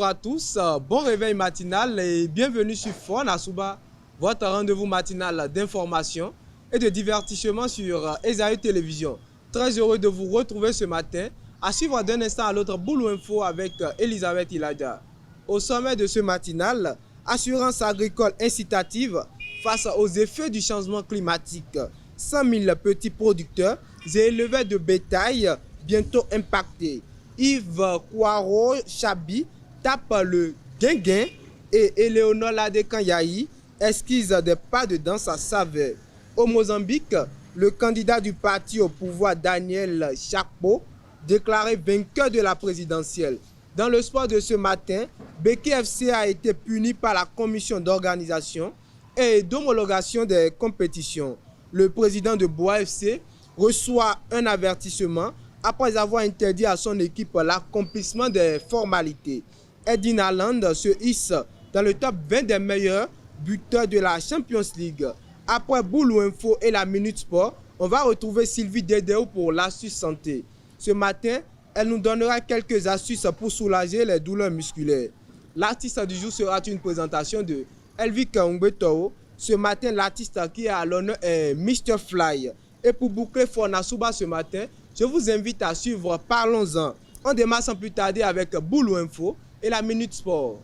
Bonjour à tous, bon réveil matinal et bienvenue sur Fon Asuba, votre rendez-vous matinal d'information et de divertissement sur Esaïe Télévision. Très heureux de vous retrouver ce matin, à suivre d'un instant à l'autre Boulou Info avec Elisabeth Iladia. Au sommet de ce matinal, assurance agricole incitative face aux effets du changement climatique. 100 000 petits producteurs et éleveurs de bétail bientôt impactés. Yves Kouaro Chabi tape le guinguin et Éléonore Ladekan-Yahi esquisse des pas de danse à saveur. Au Mozambique, le candidat du parti au pouvoir Daniel Chakpo déclaré vainqueur de la présidentielle. Dans le sport de ce matin, Beki FC a été puni par la commission d'organisation et d'homologation des compétitions. Le président de Boa FC reçoit un avertissement après avoir interdit à son équipe l'accomplissement des formalités. Edin Haaland se hisse dans le top 20 des meilleurs buteurs de la Champions League. Après Boulou Info et la Minute Sport, on va retrouver Sylvie Dédéou pour l'astuce santé. Ce matin, elle nous donnera quelques astuces pour soulager les douleurs musculaires. L'artiste du jour sera une présentation de Elvik Ngbeto. Ce matin, l'artiste qui est à l'honneur est Mr. Fly. Et pour boucler Fon Asuba ce matin, je vous invite à suivre Parlons-en. On démarre sans plus tarder avec Boulou Info et la Minute Sport.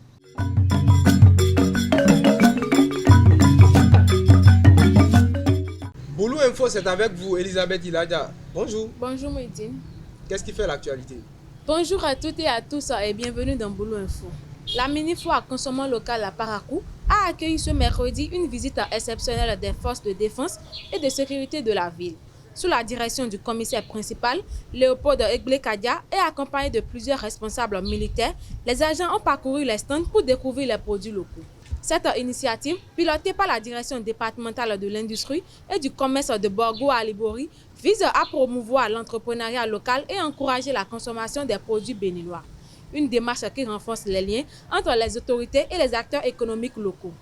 Boulou Info, c'est avec vous, Elisabeth Iladia. Bonjour. Bonjour Moïdine. Qu'est-ce qui fait l'actualité? Bonjour à toutes et à tous et bienvenue dans Boulou Info. La mini-foire consommant local à Parakou a accueilli ce mercredi une visite exceptionnelle des forces de défense et de sécurité de la ville. Sous la direction du commissaire principal, Léopold Egbekadia, et accompagné de plusieurs responsables militaires, les agents ont parcouru les stands pour découvrir les produits locaux. Cette initiative, pilotée par la direction départementale de l'industrie et du commerce de Borgo à Libori, vise à promouvoir l'entrepreneuriat local et encourager la consommation des produits béninois. Une démarche qui renforce les liens entre les autorités et les acteurs économiques locaux.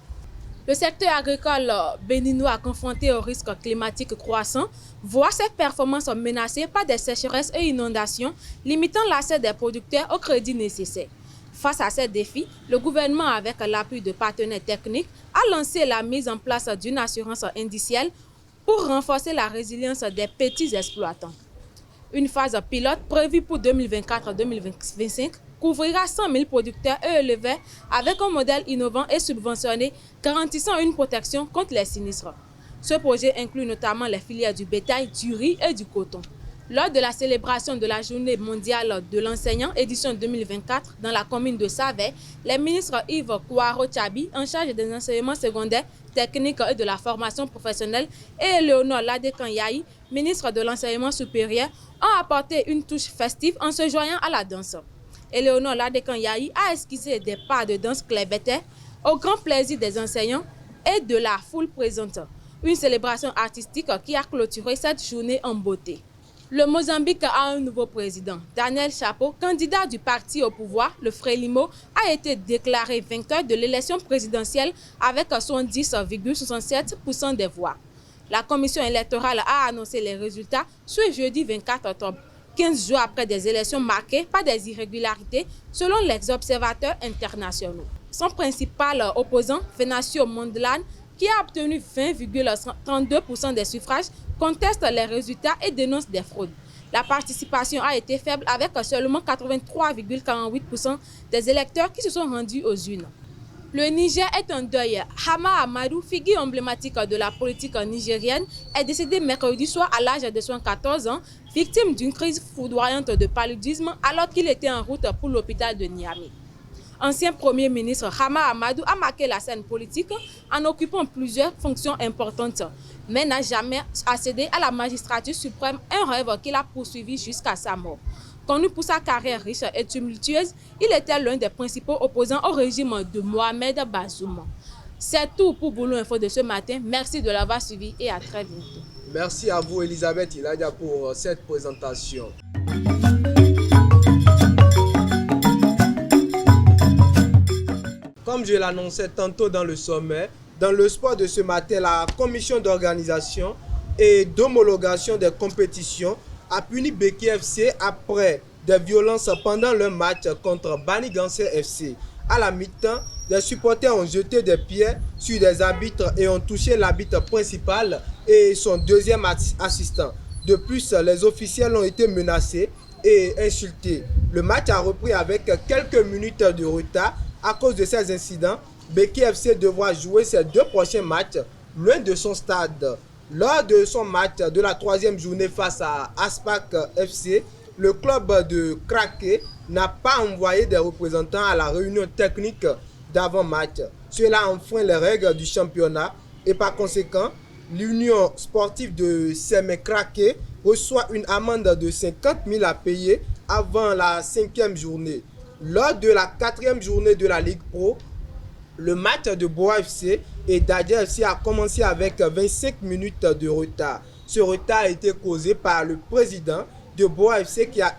Le secteur agricole béninois confronté au risque climatique croissant voit ses performances menacées par des sécheresses et inondations, limitant l'accès des producteurs aux crédits nécessaires. Face à ces défis, le gouvernement, avec l'appui de partenaires techniques, a lancé la mise en place d'une assurance indicielle pour renforcer la résilience des petits exploitants. Une phase pilote prévue pour 2024-2025 couvrira 100 000 producteurs et éleveurs avec un modèle innovant et subventionné garantissant une protection contre les sinistres. Ce projet inclut notamment les filières du bétail, du riz et du coton. Lors de la célébration de la Journée mondiale de l'enseignant édition 2024 dans la commune de Savè, les ministres Yves Kouaro Chabi, en charge des enseignements secondaires, techniques et de la formation professionnelle, et Éléonore Ladekan-Yahi, ministre de l'enseignement supérieur, ont apporté une touche festive en se joignant à la danse. Éléonore Ladekan-Yahi a esquissé des pas de danse clébétaire au grand plaisir des enseignants et de la foule présente. Une célébration artistique qui a clôturé cette journée en beauté. Le Mozambique a un nouveau président. Daniel Chakpo, candidat du parti au pouvoir, le Frelimo, a été déclaré vainqueur de l'élection présidentielle avec 70,67% des voix. La commission électorale a annoncé les résultats ce jeudi 24 octobre, 15 jours après des élections marquées par des irrégularités selon les observateurs internationaux. Son principal opposant, Venancio Mondlane, qui a obtenu 20,32% des suffrages, conteste les résultats et dénonce des fraudes. La participation a été faible avec seulement 83,48% des électeurs qui se sont rendus aux urnes. Le Niger est en deuil. Hama Amadou, figure emblématique de la politique nigérienne, est décédé mercredi soir à l'âge de 74 ans, victime d'une crise foudroyante de paludisme alors qu'il était en route pour l'hôpital de Niamey. Ancien Premier ministre Hama Amadou a marqué la scène politique en occupant plusieurs fonctions importantes, mais n'a jamais accédé à la magistrature suprême, un rêve qu'il a poursuivi jusqu'à sa mort. Connu pour sa carrière riche et tumultueuse, il était l'un des principaux opposants au régime de Mohamed Bazoum. C'est tout pour Boulou Info de ce matin. Merci de l'avoir suivi et à très bientôt. Merci à vous, Elisabeth Iladia, pour cette présentation. Comme je l'annonçais tantôt dans le sommet, dans le sport de ce matin, la commission d'organisation et d'homologation des compétitions a puni Beki FC après des violences pendant le match contre Banigansé FC. À la mi-temps, des supporters ont jeté des pierres sur des arbitres et ont touché l'arbitre principal et son deuxième assistant. De plus, les officiels ont été menacés et insultés. Le match a repris avec quelques minutes de retard à cause de ces incidents. Beki FC devra jouer ses 2 prochains matchs loin de son stade. Lors de son match de la 3e journée face à Aspak FC, le club de Kraké n'a pas envoyé des représentants à la réunion technique d'avant-match. Cela enfreint les règles du championnat et par conséquent, l'Union sportive de Sémé Kraké reçoit une amende de 50 000 à payer avant la 5e journée. Lors de la 4e journée de la Ligue Pro, le match de Boa FC et Dadia FC a commencé avec 25 minutes de retard. Ce retard a été causé par le président de Boa FC qui a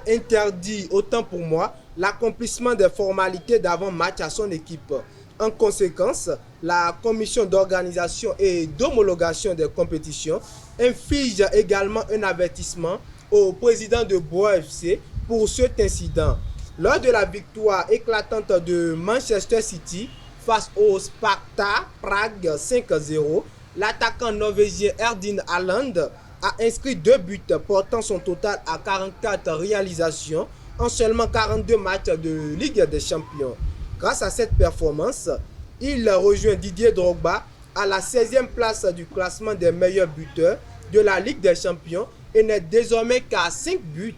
interdit, autant pour moi, l'accomplissement des formalités d'avant-match à son équipe. En conséquence, la commission d'organisation et d'homologation des compétitions inflige également un avertissement au président de Boa FC pour cet incident. Lors de la victoire éclatante de Manchester City face au Sparta Prague 5-0, l'attaquant norvégien Erling Haaland a inscrit 2 buts portant son total à 44 réalisations en seulement 42 matchs de Ligue des Champions. Grâce à cette performance, il rejoint Didier Drogba à la 16e place du classement des meilleurs buteurs de la Ligue des Champions et n'est désormais qu'à 5 buts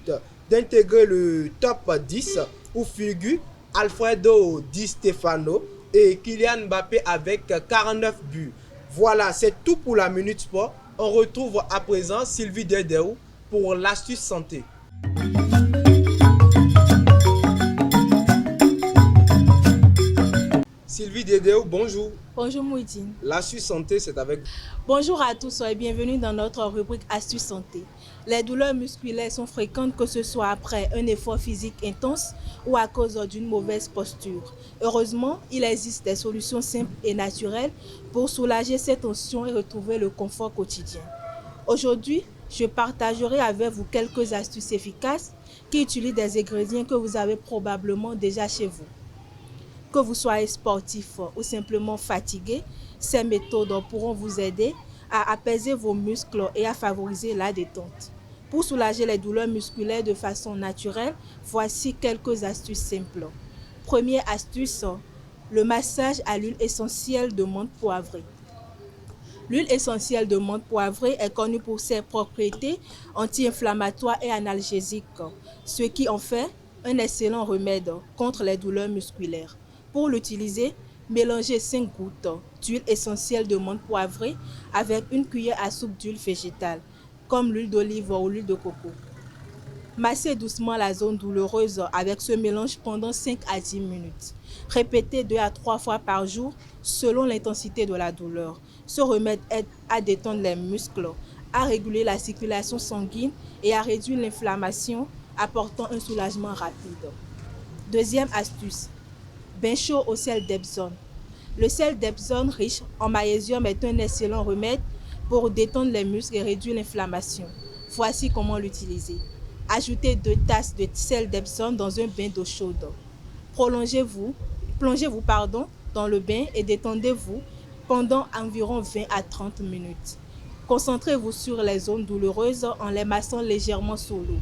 d'intégrer le top 10 où figurent Alfredo Di Stefano et Kylian Mbappé avec 49 buts. Voilà, c'est tout pour la Minute Sport. On retrouve à présent Sylvie Dedeu pour l'astuce santé. Sylvie Dedeu, bonjour. Bonjour Mouidine. L'astuce santé, c'est avec vous. Bonjour à tous et bienvenue dans notre rubrique Astuces santé. Les douleurs musculaires sont fréquentes que ce soit après un effort physique intense ou à cause d'une mauvaise posture. Heureusement, il existe des solutions simples et naturelles pour soulager ces tensions et retrouver le confort quotidien. Aujourd'hui, je partagerai avec vous quelques astuces efficaces qui utilisent des ingrédients que vous avez probablement déjà chez vous. Que vous soyez sportif ou simplement fatigué, ces méthodes pourront vous aider à apaiser vos muscles et à favoriser la détente. Pour soulager les douleurs musculaires de façon naturelle, voici quelques astuces simples. Première astuce, le massage à l'huile essentielle de menthe poivrée. L'huile essentielle de menthe poivrée est connue pour ses propriétés anti-inflammatoires et analgésiques, ce qui en fait un excellent remède contre les douleurs musculaires. Pour l'utiliser, mélangez 5 gouttes d'huile essentielle de menthe poivrée avec une cuillère à soupe d'huile végétale, comme l'huile d'olive ou l'huile de coco. Massez doucement la zone douloureuse avec ce mélange pendant 5 à 10 minutes. Répétez 2 à 3 fois par jour selon l'intensité de la douleur. Ce remède aide à détendre les muscles, à réguler la circulation sanguine et à réduire l'inflammation, apportant un soulagement rapide. Deuxième astuce, bain chaud au sel d'Epsom. Le sel d'Epsom riche en magnésium est un excellent remède pour détendre les muscles et réduire l'inflammation. Voici comment l'utiliser. Ajoutez 2 tasses de sel d'Epsom dans un bain d'eau chaude. Plongez-vous dans le bain et détendez-vous pendant environ 20 à 30 minutes. Concentrez-vous sur les zones douloureuses en les massant légèrement sur l'eau.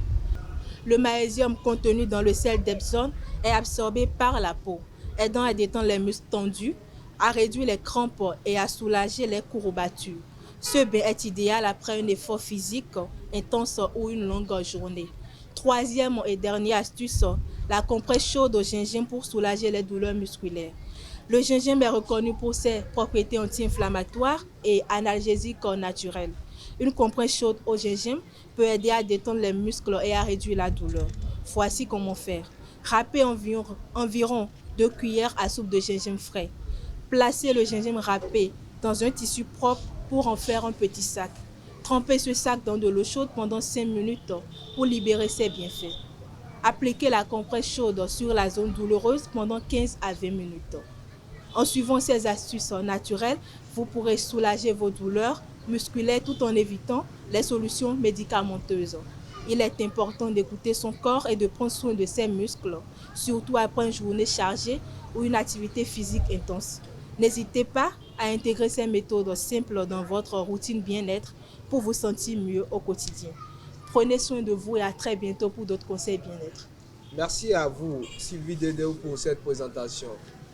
Le magnésium contenu dans le sel d'Epsom est absorbé par la peau, aidant à détendre les muscles tendus, à réduire les crampes et à soulager les courbatures. Ce bain est idéal après un effort physique intense ou une longue journée. Troisième et dernière astuce, la compresse chaude au gingembre pour soulager les douleurs musculaires. Le gingembre est reconnu pour ses propriétés anti-inflammatoires et analgésiques naturelles. Une compresse chaude au gingembre peut aider à détendre les muscles et à réduire la douleur. Voici comment faire. Râpez environ 2 cuillères à soupe de gingembre frais. Placez le gingembre râpé dans un tissu propre pour en faire un petit sac. Trempez ce sac dans de l'eau chaude pendant 5 minutes pour libérer ses bienfaits. Appliquez la compresse chaude sur la zone douloureuse pendant 15 à 20 minutes. En suivant ces astuces naturelles, vous pourrez soulager vos douleurs musculaires tout en évitant les solutions médicamenteuses. Il est important d'écouter son corps et de prendre soin de ses muscles, surtout après une journée chargée ou une activité physique intense. N'hésitez pas à intégrer ces méthodes simples dans votre routine bien-être pour vous sentir mieux au quotidien. Prenez soin de vous et à très bientôt pour d'autres conseils bien-être. Merci à vous, Sylvie Dedeu, pour cette présentation.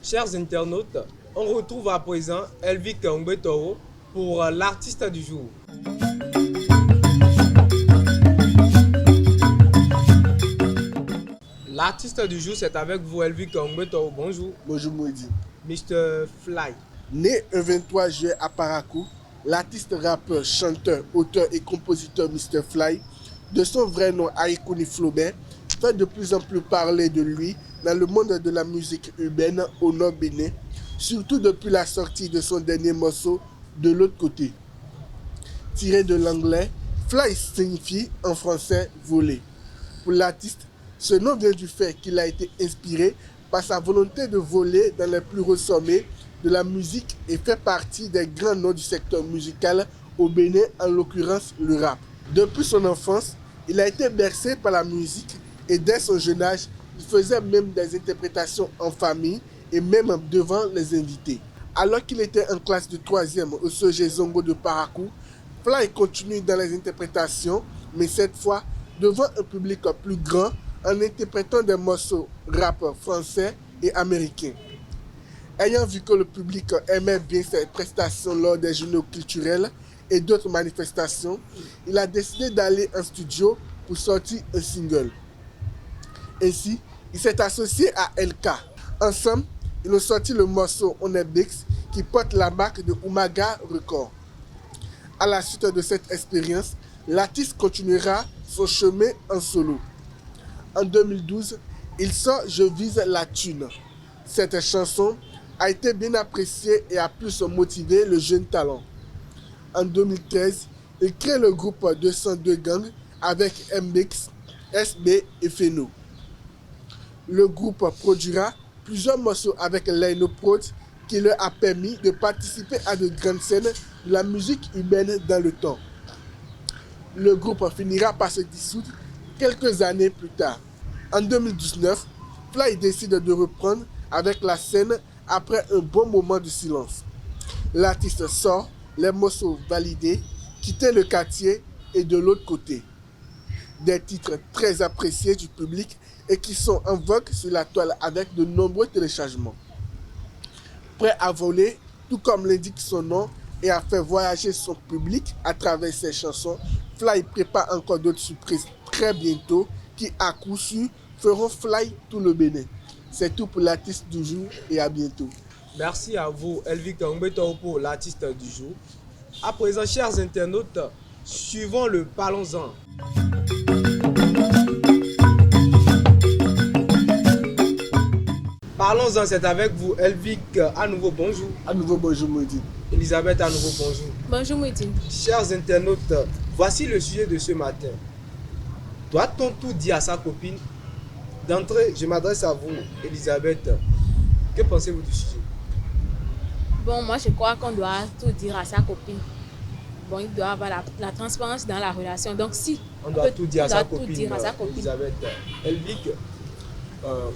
Chers internautes, on retrouve à présent Elvic Ngbetoro pour l'artiste du jour. L'artiste du jour, c'est avec vous, Elvic Ngbetoro. Bonjour. Bonjour Moïdi. Mr. Fly. Né le 23 juillet à Parakou, l'artiste rappeur, chanteur, auteur et compositeur Mr. Fly, de son vrai nom Aïkouni Flaubert, fait de plus en plus parler de lui dans le monde de la musique urbaine au Nord Bénin, surtout depuis la sortie de son dernier morceau De l'autre côté. Tiré de l'anglais, Fly signifie en français voler. Pour l'artiste, ce nom vient du fait qu'il a été inspiré par sa volonté de voler dans les plus hauts sommets de la musique et fait partie des grands noms du secteur musical au Bénin, en l'occurrence le rap. Depuis son enfance, il a été bercé par la musique et dès son jeune âge, il faisait même des interprétations en famille et même devant les invités. Alors qu'il était en classe de 3e au CEG Zongo de Parakou, Fly continue dans les interprétations, mais cette fois devant un public plus grand en interprétant des morceaux rap français et américains. Ayant vu que le public aimait bien ses prestations lors des journaux culturels et d'autres manifestations, il a décidé d'aller en studio pour sortir un single. Ainsi, il s'est associé à LK. Ensemble, ils ont sorti le morceau On est Bix qui porte la marque de Umaga Records. À la suite de cette expérience, l'artiste continuera son chemin en solo. En 2012, il sort Je vise la thune. Cette chanson a été bien appréciée et a plus motivé le jeune talent. En 2013, il crée le groupe 202 Gang avec MBX, SB et Feno. Le groupe produira plusieurs morceaux avec Leno Prod qui leur a permis de participer à de grandes scènes de la musique urbaine dans le temps. Le groupe finira par se dissoudre quelques années plus tard. En 2019, Fly décide de reprendre avec la scène après un bon moment de silence. L'artiste sort les morceaux validés, Quitter le quartier et De l'autre côté. Des titres très appréciés du public et qui sont en vogue sur la toile avec de nombreux téléchargements. Prêt à voler, tout comme l'indique son nom, et à faire voyager son public à travers ses chansons, Fly prépare encore d'autres surprises très bientôt qui, à coup sûr, feront Fly tout le Bénin. C'est tout pour l'artiste du jour et à bientôt. Merci à vous, Elvic Ngbetoro, pour l'artiste du jour. À présent, chers internautes, suivons le Parlons-en. Parlons-en, c'est avec vous, Elvic. À nouveau, bonjour. À nouveau, bonjour Moïdi. Elisabeth, à nouveau, bonjour. Bonjour Moïdine. Chers internautes, voici le sujet de ce matin. Doit-on tout dire à sa copine? D'entrée, je m'adresse à vous, Elisabeth. Que pensez-vous du sujet? Bon, moi je crois qu'on doit tout dire à sa copine. Bon, il doit avoir la transparence dans la relation. Donc si on doit tout dire à sa copine, Elisabeth. Elvic.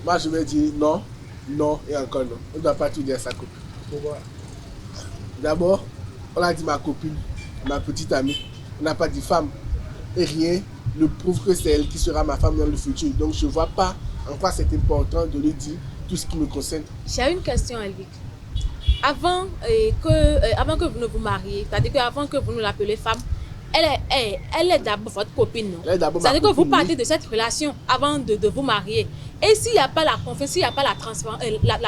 Moi je vais dire non, non et encore non. On ne doit pas tout dire à sa copine. Pourquoi? D'abord, on a dit ma copine, ma petite amie. On n'a pas dit femme. Et rien ne prouve que c'est elle qui sera ma femme dans le futur. Donc je ne vois pas en quoi c'est important de lui dire tout ce qui me concerne. J'ai une question, Elvic. Avant que vous ne vous mariez, c'est-à-dire qu'avant que vous nous l'appelez femme, elle est d'abord votre copine, non? C'est-à-dire que vous partez de cette relation avant de vous marier. Et s'il n'y a pas la confiance, s'il n'y a pas la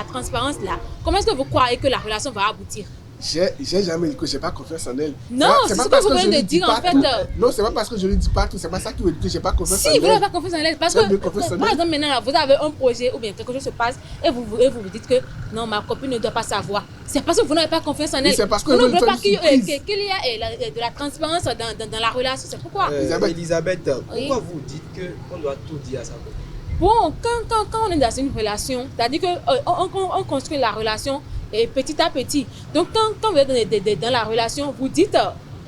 transparence là, comment est-ce que vous croyez que la relation va aboutir? J'ai jamais dit que j'ai pas confiance en elle. Non, c'est ce que vous venez de dire en fait. Non, c'est pas parce que je lui dis pas tout, c'est pas ça qui veut dire que j'ai pas confiance en elle. Si vous n'avez pas confiance en elle, parce que par exemple maintenant là, vous avez un projet ou bien quelque chose se passe et vous vous dites que non, ma copine ne doit pas savoir. C'est parce que vous n'avez pas confiance en elle. C'est parce que vous ne voulez pas qu'il y ait de la transparence dans la relation. C'est pourquoi. Elisabeth, pourquoi vous dites qu'on doit tout dire à sa copine? Bon, quand on est dans une relation, c'est-à-dire qu'on construit la relation et petit à petit. Donc, quand vous êtes dans la relation, vous dites,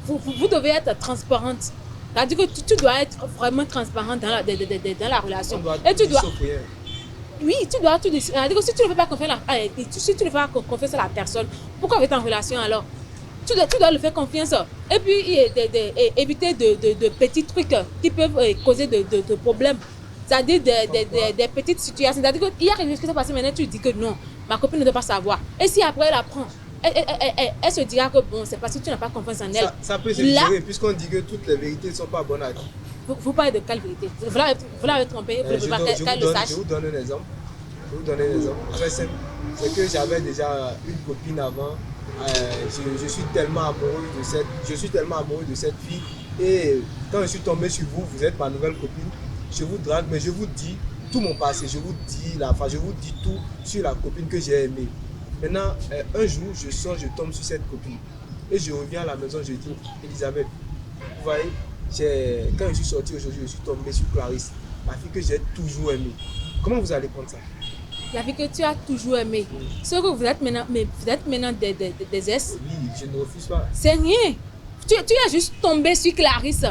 vous devez être transparente. C'est-à-dire que tu dois être vraiment transparent dans la relation. Et tu dois... Oui, tu dois tout décider. C'est-à-dire que si tu ne fais pas confiance à la personne, pourquoi vous êtes en relation alors? Tu dois le faire confiance. Et puis, éviter de petits trucs qui peuvent causer de problèmes. C'est-à-dire des petites situations. C'est-à-dire qu'il y a quelque chose qui s'est passé maintenant, tu dis que non, ma copine ne doit pas savoir. Et si après elle apprend, elle se dira que bon, c'est parce que tu n'as pas confiance en elle. Ça peut se gérer, puisqu'on dit que toutes les vérités ne sont pas bonnes à dire. Vous parlez de quelle vérité? Vous l'avez trompé, vous ne voulez pas qu'elle le sache. Je vous donne un exemple. Très simple. C'est que j'avais déjà une copine avant. Je suis tellement amoureux de cette fille. Et quand je suis tombé sur vous, vous êtes ma nouvelle copine. Je vous drague, mais je vous dis tout mon passé. Je vous dis tout sur la copine que j'ai aimée. Maintenant, un jour, je sors, je tombe sur cette copine. Et je reviens à la maison, je dis, Elisabeth, vous voyez, quand je suis sorti aujourd'hui, je suis tombé sur Clarisse, la fille que j'ai toujours aimée. Comment vous allez prendre ça? La fille que tu as toujours aimée. Ce que vous êtes maintenant, des S. Oui, je ne refuse pas. C'est rien. Tu as juste tombé sur Clarisse.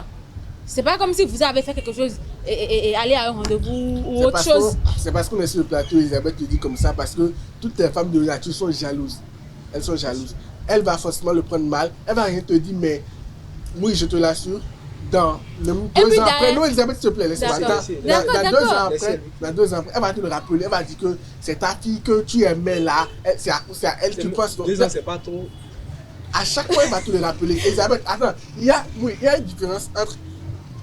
C'est pas comme si vous avez fait quelque chose et aller à un rendez-vous ou autre chose. C'est parce qu'on est sur le plateau, Elisabeth te dit comme ça, parce que toutes les femmes de nature sont jalouses. Elles sont jalouses. Elle va forcément le prendre mal. Elle va rien te dire, mais oui, je te l'assure, dans 2 ans après, non Elisabeth, s'il te plaît, laisse-moi. Dans 2 ans après, elle va te le rappeler, elle va dire que c'est ta fille que tu aimais là, c'est à elle que tu penses. 2 ans, c'est pas trop. À chaque fois, elle va te le rappeler. Elisabeth, attends, il y a une différence entre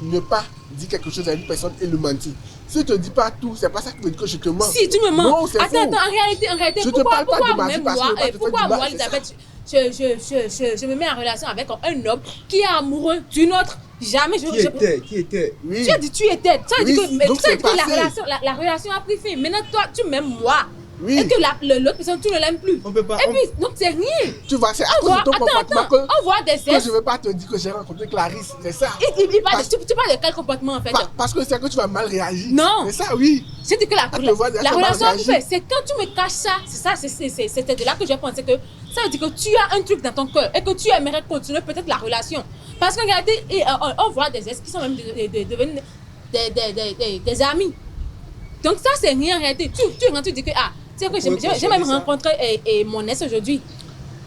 ne pas dire quelque chose à une personne et le mentir. Si je ne te dis pas tout, c'est pas ça qui veut dire que je te mens. Si tu me mens. Non, c'est attends, faux. en réalité, je pourquoi même moi, Elisabeth, je me mets en relation avec un homme qui est amoureux d'une autre. Jamais Qui était oui. Tu as dit tu étais. Ça veut dire oui, que la relation a pris fin. Maintenant, toi, tu m'aimes moi. Oui. Et que l'autre personne, tu ne l'aimes plus. On peut pas. Et puis, donc c'est rien. Tu vois, c'est à cause de ton comportement on voit des que je ne veux pas te dire que j'ai rencontré Clarisse. C'est ça. Tu parles de quel comportement en fait? Parce que c'est que tu vas mal réagir. Non. C'est ça, oui. Je dis que la relation, c'est quand tu me caches ça. C'est ça, c'est de là que j'ai pensé que ça veut dire que tu as un truc dans ton cœur et que tu aimerais continuer peut-être la relation. Parce que regardez, on voit des ex qui sont même devenus des amis. Donc ça, c'est rien en réalité. Tu dis que c'est que j'ai même rencontré mon ex aujourd'hui.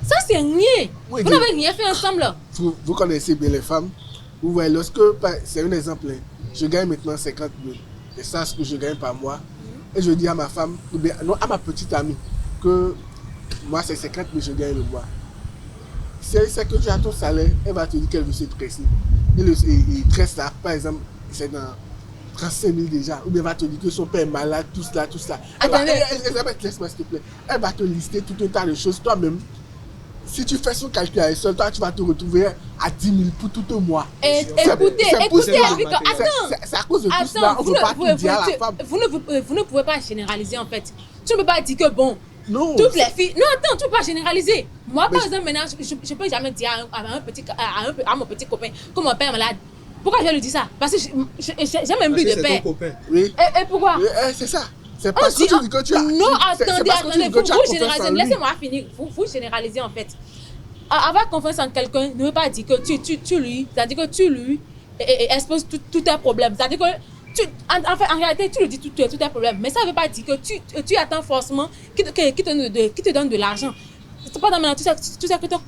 Ça, c'est rien. Oui, vous n'avez rien fait ensemble. Vous connaissez bien les femmes. Vous voyez, c'est un exemple. Je gagne maintenant 50 000. C'est ça ce que je gagne par mois. Et je dis à ma femme, non, à ma petite amie, que moi, c'est 50 000 je gagne le mois. Si elle sait que tu as ton salaire, elle va te dire qu'elle veut se tresser. Et tresse là, par exemple, c'est dans 35 000 déjà. Ou bien elle va te dire que son père est malade, tout cela. Elisabeth, laisse-moi s'il te plaît. Elle va te lister tout un tas de choses. Toi-même, si tu fais son calcul à elle seule, toi, tu vas te retrouver à 10 000 pour tout un mois. Écoutez, attends. C'est à cause de tout cela, on ne peut pas tout dire à la femme. Vous ne pouvez pas généraliser en fait. Tu ne peux pas dire que bon, non, toutes les filles. Non, attends, tu ne peux pas généraliser. Moi, par exemple, maintenant, je ne peux jamais dire à mon petit copain que mon père est malade. Pourquoi je lui dis ça? Parce que j'ai même plus de père. Oui. Et pourquoi? C'est ça. C'est parce que tu dis que tu as. Non, attendez, vous généralisez. Laissez-moi finir. Vous généralisez en fait. Avoir confiance en quelqu'un ne veut pas dire que tu lui, c'est-à-dire que tu lui exposes tous tes problèmes. C'est-à-dire que en réalité, tu lui dis tous tes problèmes. Mais ça ne veut pas dire que tu attends forcément qu'il te donne de l'argent. C'est pas dans maintenant, tu sais que ton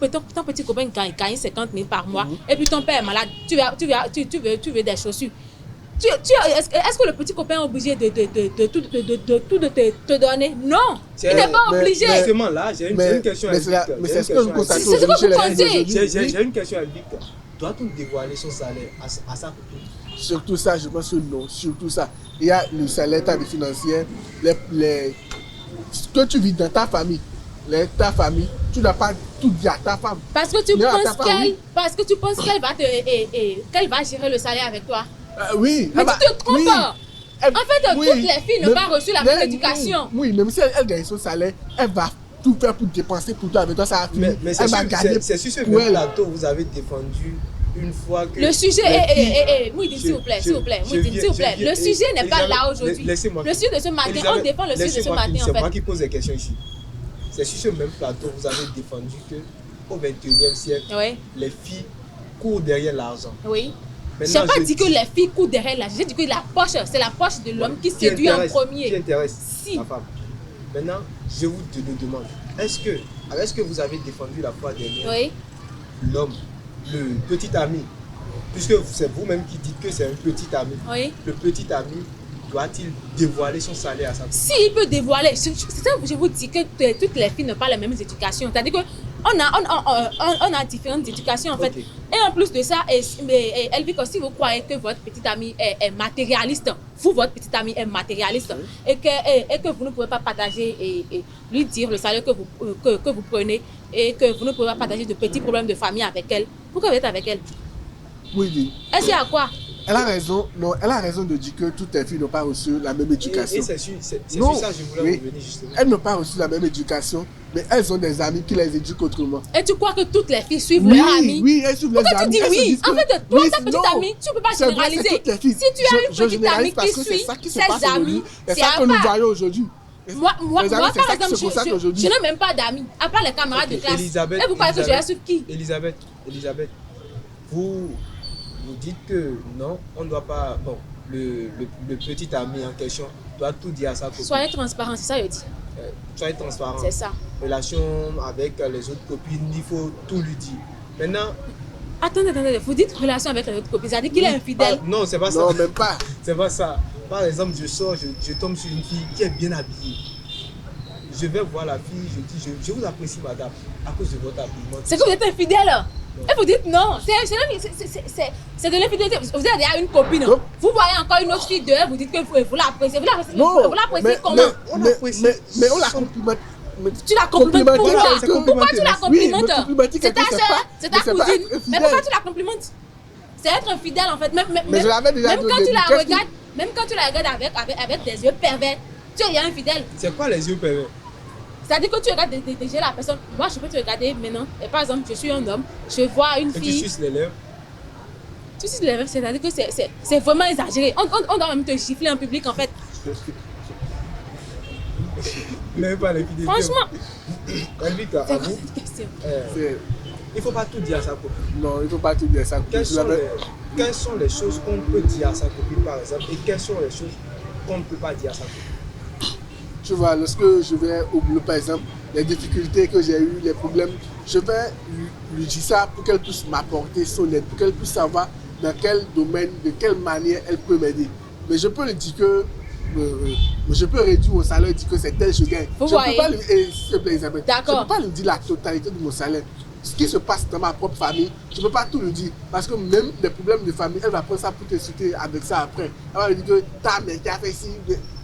petit copain gagne 50 000 par mois et puis ton père est malade, tu veux des chaussures. Est-ce que le petit copain est obligé de te donner? Non, il n'est pas obligé. Justement là, j'ai une question à Victor. Mais c'est ce que vous constatez J'ai une question à Victor. Doit-on dévoiler son salaire à sa copine? Surtout ça, je pense que non. Surtout ça. Il y a le salaire, ta vie financière, ce que tu vis dans ta famille. Ta famille, tu ne dois pas tout dire à ta femme. Parce que tu penses qu'elle va gérer le salaire avec toi. Oui. Mais tu te trompes. Oui. En fait, toutes les filles n'ont pas reçu la même éducation. Oui, même si elle gagne son salaire, elle va tout faire pour dépenser pour toi. Avec toi, ça va finir. Mais c'est sur ce même plateau vous avez défendu une fois que... Le sujet s'il vous plaît. Le sujet n'est pas là aujourd'hui. Le sujet de ce matin, on défend le sujet de ce matin en fait. C'est moi qui pose des questions ici. C'est sur ce même plateau vous avez défendu que au 21e siècle, les filles courent derrière l'argent. Oui. Je n'ai pas dit que les filles courent derrière la. J'ai dit que la poche, c'est la poche de l'homme qui séduit en premier. Qui intéresse Si. la femme. Maintenant, je vous demande, est-ce que vous avez défendu la fois dernière Oui. l'homme, le petit ami, puisque c'est vous-même qui dites que c'est un petit ami, Oui. le petit ami doit-il dévoiler son salaire à sa femme? S'il peut dévoiler, c'est ça que je vous dis que toutes les filles n'ont pas les mêmes éducations. C'est-à-dire qu'on a différentes éducations en fait. Okay. Et en plus de ça, Elvie, si vous croyez que votre petite amie est matérialiste, votre petite amie est matérialiste, et que vous ne pouvez pas partager et lui dire le salaire que vous prenez et que vous ne pouvez pas partager de petits problèmes de famille avec elle, pourquoi vous êtes avec elle? Oui. Elle sait à quoi? Elle a raison, non, elle a raison de dire que toutes les filles n'ont pas reçu la même éducation. Et c'est sur ça que je voulais revenir justement. Elles n'ont pas reçu la même éducation, mais elles ont des amis qui les éduquent autrement. Et tu crois que toutes les filles suivent leurs amis? Oui, elles suivent leurs amis. Pourquoi tu dis oui? En fait, toi, ta petite amie, tu ne peux pas généraliser. Toutes les filles. Si tu as une petite amie qui suit ses amis, c'est ça que nous voyons aujourd'hui. Moi, par exemple, je n'ai même pas d'amis, à part les camarades de classe. Elisabeth, et vous pensez que je vais suivre qui? Elisabeth, vous dites que non, on ne doit pas. Bon, le petit ami en question doit tout dire à sa copine. Soyez transparent, c'est ça que je dis. Soyez transparent. C'est ça. Relation avec les autres copines, il faut tout lui dire. Maintenant. Attendez, vous dites relation avec les autres copines, ça dit qu'il est infidèle. Non, c'est pas ça. Non, même pas. C'est pas ça. Par exemple, je sors, je tombe sur une fille qui est bien habillée. Je vais voir la fille, je dis, je vous apprécie madame, à cause de votre habillement. C'est que vous êtes infidèle. Et vous dites non, c'est de l'infidélité. Vous avez déjà une copine. Non. Vous voyez encore une autre fille dehors, vous dites que vous l'appréciez. Vous l'appréciez comment? Mais on la complimente. Tu la complimentes pourquoi? Pourquoi tu la complimentes? C'est C'est ta cousine. Mais pourquoi tu la complimentes? C'est être infidèle en fait. Même quand tu la regardes avec des yeux pervers, tu es infidèle. C'est quoi les yeux pervers? C'est-à-dire que tu regardes déjà la personne. Moi, je peux te regarder maintenant. Et par exemple, je suis un homme, je vois une fille. Et tu suces les lèvres? Tu suces les lèvres, c'est-à-dire que c'est vraiment exagéré. On doit même te gifler en public en fait. Mais pas les filles. Franchement. Elvika, à vous, il ne faut pas tout dire à sa copine. Non, il ne faut pas tout dire à sa copine. Quelles sont les choses qu'on peut dire à sa copine par exemple et quelles sont les choses qu'on ne peut pas dire à sa copine? Tu vois, lorsque je vais au boulot, par exemple, les difficultés que j'ai eues, les problèmes, je vais lui dire ça pour qu'elle puisse m'apporter son aide, pour qu'elle puisse savoir dans quel domaine, de quelle manière elle peut m'aider. Mais je peux lui dire que je peux réduire mon salaire, dire que c'est tel je gagne. Je ne peux pas lui, s'il te plaît, Isabelle, je peux pas lui dire la totalité de mon salaire. Ce qui se passe dans ma propre famille, je ne peux pas tout lui dire. Parce que même des problèmes de famille, elle va prendre ça pour te citer avec ça après. Elle va lui dire que ta mère qui a fait ici,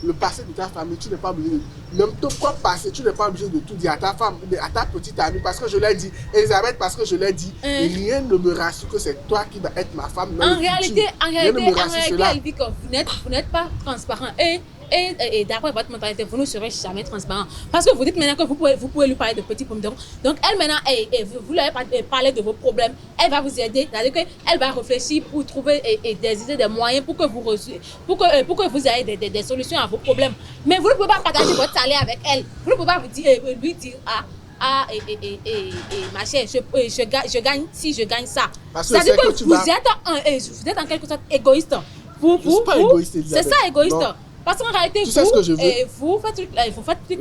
le passé de ta famille, tu n'es pas obligé de. Même ton propre passé, tu n'es pas obligé de tout dire à ta femme, à ta petite amie, parce que je l'ai dit. Elisabeth, parce que je l'ai dit, rien ne me rassure que c'est toi qui vas être ma femme. En réalité, Elvika, vous n'êtes pas transparent. Et d'après votre mentalité, vous ne serez jamais transparent. Parce que vous dites maintenant que vous pouvez lui parler de petits problèmes. Donc elle maintenant, vous lui avez parlé de vos problèmes. Elle va vous aider. C'est-à-dire qu'elle va réfléchir pour trouver des idées, des moyens pour que vous ayez des solutions à vos problèmes. Mais vous ne pouvez pas partager votre salaire avec elle. Vous ne pouvez pas lui dire ma chère, je gagne si je gagne ça. C'est-à-dire que vous êtes en quelque sorte égoïste. Je ne suis pas égoïste, c'est ça, égoïste. Non. Parce qu'en réalité, vous faites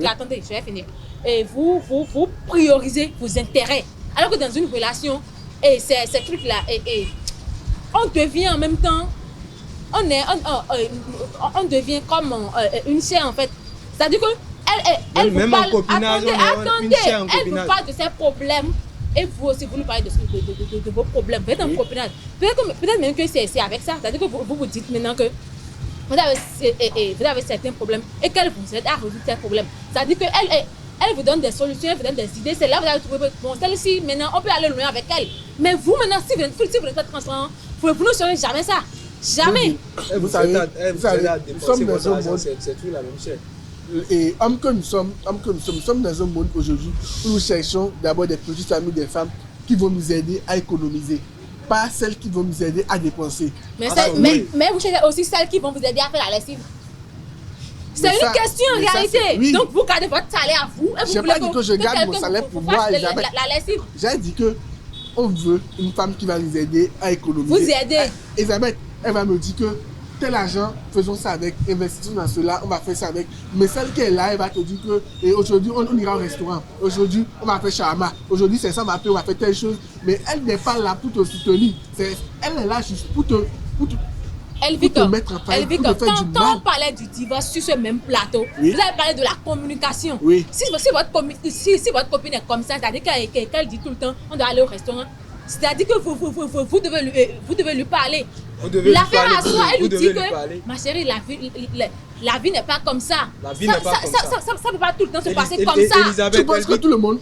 attendez, je vais finir. Et vous priorisez vos intérêts. Alors que dans une relation, ces trucs-là, on devient en même temps, on devient comme une chair en fait. C'est-à-dire que elle vous parle, elle vous parle de ses problèmes. Et vous aussi, vous nous parlez de vos problèmes. Vous êtes en copinage. Peut-être même que c'est avec ça. C'est-à-dire que vous dites maintenant que vous avez certains problèmes et qu'elle vous aide à résoudre ces problèmes. C'est-à-dire qu'elle vous donne des solutions, elle vous donne des idées. C'est là que vous allez trouver, bon, celle-ci, maintenant, on peut aller loin avec elle. Mais vous, maintenant, si vous n'êtes pas transparent, vous ne saurez jamais ça. Jamais. Vous savez, nous sommes dans un monde. C'est tout la même chose. Et hommes que nous sommes dans un monde aujourd'hui où nous cherchons d'abord des petites amies, des femmes qui vont nous aider à économiser. Pas celles qui vont nous aider à dépenser. Mais vous cherchez aussi celles qui vont vous aider à faire la lessive. C'est une question en réalité. Oui. Donc vous gardez votre salaire à vous. Je n'ai pas dit que je garde mon salaire pour moi, Elisabeth. La lessive. J'ai dit que on veut une femme qui va nous aider à économiser. Vous aider. Elisabeth, elle va me dire que tel argent, faisons ça avec, investissons dans cela, on va faire ça avec. Mais celle qui est là, elle va te dire que aujourd'hui, on ira au restaurant. Aujourd'hui, on va faire shawarma. Aujourd'hui, c'est ça, on va faire telle chose. Mais elle n'est pas là pour te soutenir. Elle est là juste pour te Elvika, mettre en faillite, Elvika, pour te faire du quand mal. on parlait du divorce sur ce même plateau, Oui. vous avez parlé de la communication. Oui. Si votre copine est comme ça, c'est-à-dire qu'elle dit tout le temps, on doit aller au restaurant, c'est-à-dire que vous devez lui parler. L'affaire à soi, elle lui dit que, ma chérie, la vie n'est pas comme ça. La vie n'est pas comme ça. Ça ne peut pas tout le temps se passer comme ça. Elisabeth, Tu penses que tout le monde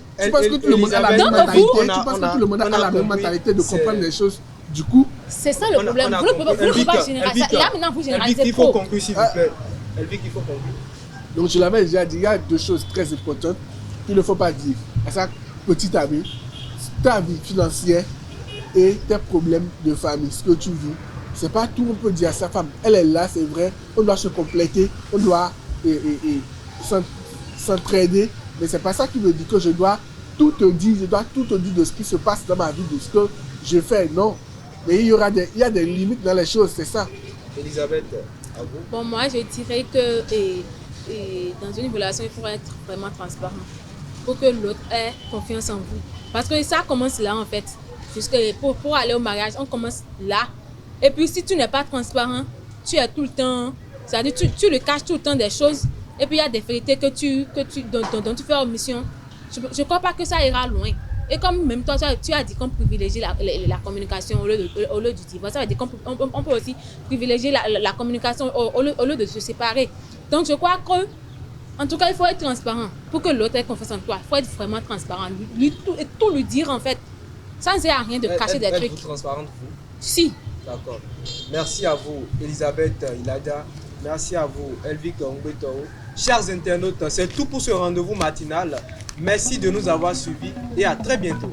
a la même mentalité, tu penses que tout le monde a la même mentalité de comprendre les choses. Du coup, c'est ça le problème. Vous ne pouvez pas généraliser. Là, maintenant, vous généralisez il faut trop. conclure, s'il vous plaît. Elvic, il faut conclure. donc je l'avais déjà dit, il y a deux choses très importantes qu'il ne faut pas dire à sa petite amie. Ta vie financière et tes problèmes de famille, ce que tu vis. C'est pas tout on peut dire à sa femme. Elle est là, c'est vrai. On doit se compléter, on doit s'entraider. Mais c'est pas ça qui veut dire que je dois tout te dire, de ce qui se passe dans ma vie, de ce que je fais. Non. Mais il y a des limites dans les choses, c'est ça. Elisabeth, à vous. Bon, moi, je dirais que dans une relation, il faut être vraiment transparent pour que l'autre ait confiance en vous. Parce que ça commence là, en fait. Pour aller au mariage, on commence là. Et puis, si tu n'es pas transparent, tu es tout le temps... C'est-à-dire, tu le caches tout le temps des choses. Et puis, il y a des vérités dont tu fais omission. Je ne crois pas que ça ira loin. Et comme même toi, tu as dit qu'on privilégie la communication au lieu du divorce. Ça veut dire qu'on peut aussi privilégier la communication au lieu de se séparer. Donc, je crois que, en tout cas, il faut être transparent pour que l'autre ait confiance en toi. Il faut être vraiment transparent. Tout lui dire, en fait. Ça ne sert à rien de cacher des trucs. Êtes-vous transparente, vous? Si. D'accord. Merci à vous, Elisabeth Ilada. Merci à vous, Elvic Ongbetoro. Chers internautes, c'est tout pour ce rendez-vous matinal. Merci de nous avoir suivis et à très bientôt.